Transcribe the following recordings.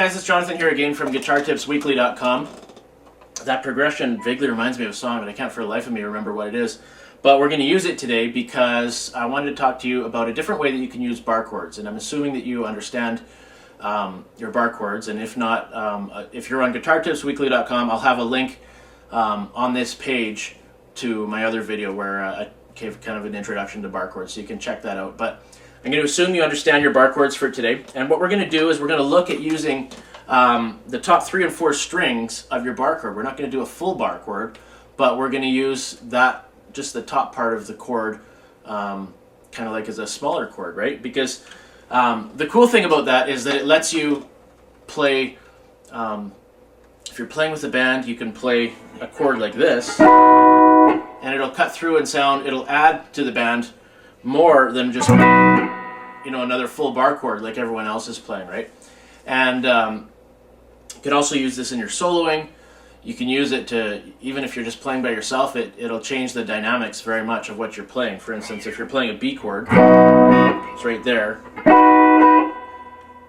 guys, it's Jonathan here again from PlayGuitar.com. That progression vaguely reminds me of a song, but I can't for the life of me remember what it is. But we're going to use it today because I wanted to talk to you about a different way that you can use bar chords. And I'm assuming that you understand your bar chords. And if not, if you're on PlayGuitar.com, I'll have a link on this page to my other video where I gave kind of an introduction to bar chords, so you can check that out. But I'm going to assume you understand your bar chords for today. And what we're going to do is we're going to look at using the top 3 and 4 strings of your bar chord. We're not going to do a full bar chord, but we're going to use that, just the top part of the chord, kind of like as a smaller chord, right? Because the cool thing about that is that it lets you play, if you're playing with a band, you can play a chord like this, and it'll cut through and sound, it'll add to the band more than just, you know, another full bar chord like everyone else is playing, right? And you can also use this in your soloing. You can use it to, even if you're just playing by yourself, it'll change the dynamics very much of what you're playing. For instance, if you're playing a B chord, it's right there,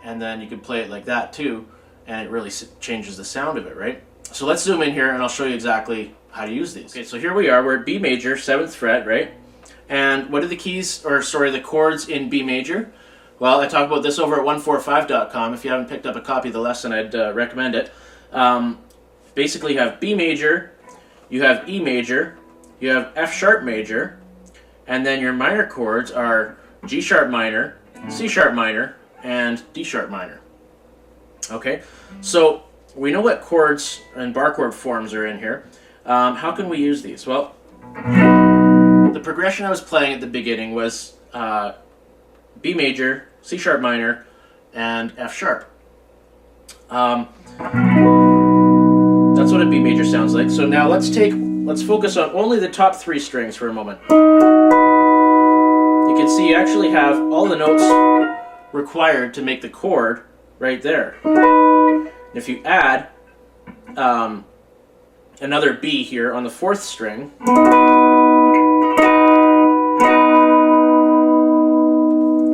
and then you can play it like that too, and it really changes the sound of it, right? So let's zoom in here and I'll show you exactly how to use these. Okay, so here we are, we're at B major, 7th fret, right? And what are the keys, or sorry, the chords in B major? Well, I talk about this over at PlayGuitar.com. If you haven't picked up a copy of the lesson, I'd recommend it. Basically, you have B major, you have E major, you have F sharp major, and then your minor chords are G sharp minor, C sharp minor, and D sharp minor. Okay, so we know what chords and bar chord forms are in here. How can we use these? Well, the progression I was playing at the beginning was B major, C sharp minor, and F sharp. That's what a B major sounds like. So now let's focus on only the top 3 strings for a moment. You can see you actually have all the notes required to make the chord right there. If you add another B here on the 4th string,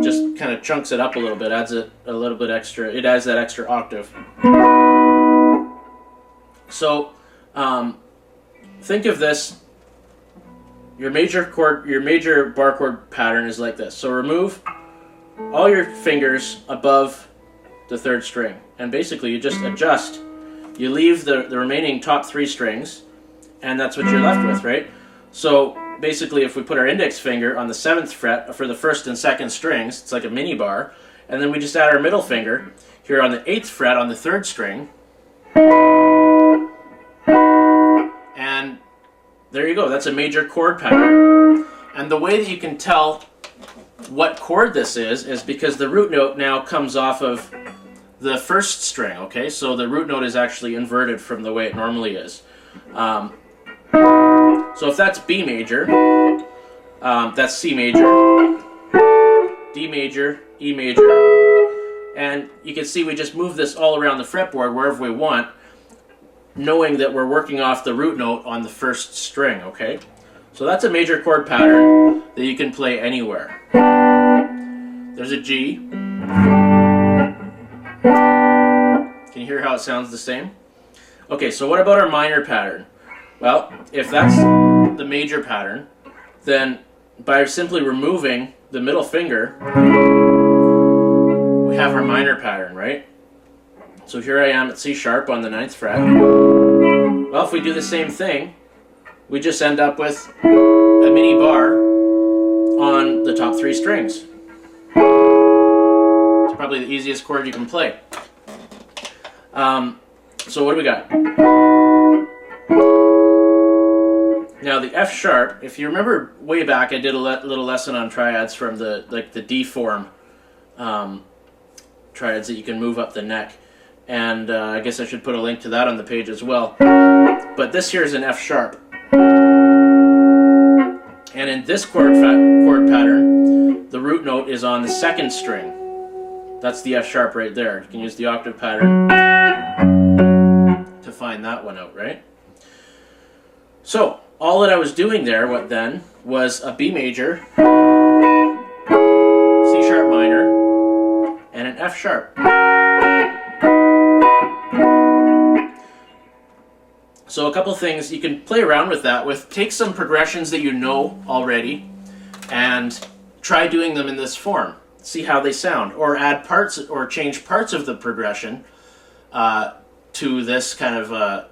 just kind of chunks it up a little bit, adds a little bit extra, it adds that extra octave. So think of this, your major bar chord pattern is like this. So remove all your fingers above the 3rd string, and basically you just adjust. You leave the remaining top 3 strings, and that's what you're left with, right? So basically, if we put our index finger on the 7th fret for the 1st and 2nd strings, it's like a mini bar, and then we just add our middle finger here on the 8th fret on the 3rd string, and there you go. That's a major chord pattern. And the way that you can tell what chord this is because the root note now comes off of the 1st string, okay? So the root note is actually inverted from the way it normally is. So if that's B major, that's C major, D major, E major, and you can see we just move this all around the fretboard wherever we want, knowing that we're working off the root note on the 1st string, okay? So that's a major chord pattern that you can play anywhere. There's a G. Can you hear how it sounds the same? Okay, so what about our minor pattern? Well, if that's the major pattern, then by simply removing the middle finger, we have our minor pattern, right? So here I am at C sharp on the 9th fret. Well, if we do the same thing, we just end up with a mini bar on the top 3 strings. It's probably the easiest chord you can play. So what do we got? Now the F sharp, if you remember way back, I did a little lesson on triads from the D form triads that you can move up the neck, and I guess I should put a link to that on the page as well. But this here is an F sharp, and in this chord pattern, the root note is on the 2nd string. That's the F sharp right there. You can use the octave pattern to find that one out, right? So all that I was doing there, was a B major, C sharp minor, and an F sharp. So a couple things you can play around with that with. Take some progressions that you know already and try doing them in this form. See how they sound, or add parts or change parts of the progression to this kind of a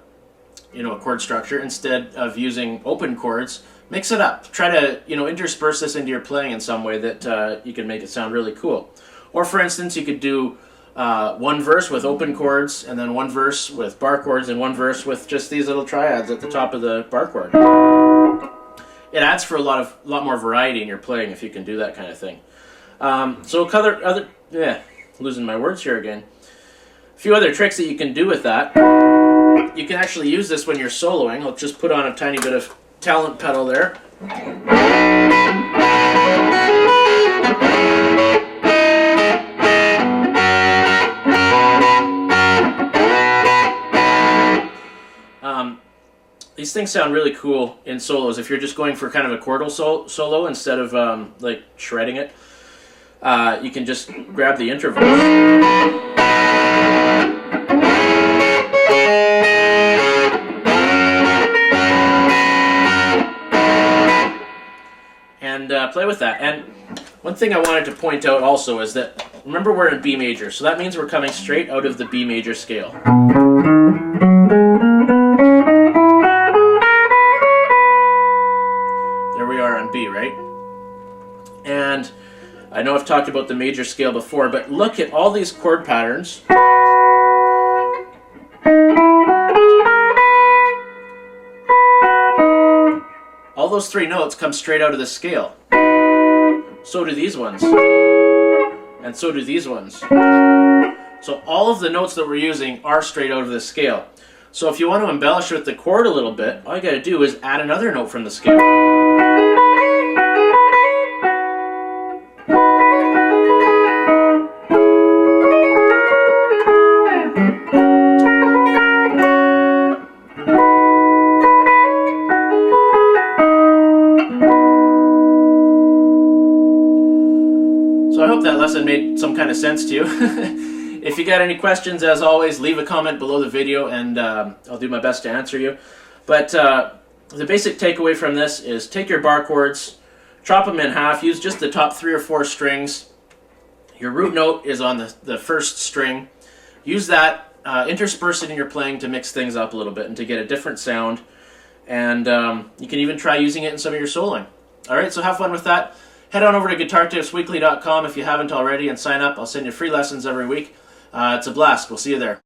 chord structure instead of using open chords. Mix it up. Try to intersperse this into your playing in some way that you can make it sound really cool. Or for instance, you could do one verse with open chords, and then one verse with bar chords, and one verse with just these little triads at the top of the bar chord. It adds for a lot more variety in your playing if you can do that kind of thing. Losing my words here again. A few other tricks that you can do with that. You can actually use this when you're soloing. I'll just put on a tiny bit of talent pedal there. These things sound really cool in solos if you're just going for kind of a chordal solo instead of like shredding it. You can just grab the intervals and play with that. And one thing I wanted to point out also is that, remember, we're in B major, so that means we're coming straight out of the B major scale. There we are on B, right? And I know I've talked about the major scale before, but look at all these chord patterns. All those three notes come straight out of the scale. So do these ones. And so do these ones. So all of the notes that we're using are straight out of the scale. So if you want to embellish with the chord a little bit, all you got to do is add another note from the scale. So I hope that lesson made some kind of sense to you. If you got any questions, as always, leave a comment below the video and I'll do my best to answer you. But the basic takeaway from this is take your bar chords, chop them in half, use just the top 3 or 4 strings. Your root note is on the first string. Use that, intersperse it in your playing to mix things up a little bit and to get a different sound. And you can even try using it in some of your soloing. Alright, so have fun with that. Head on over to GuitarTipsWeekly.com if you haven't already and sign up. I'll send you free lessons every week. It's a blast. We'll see you there.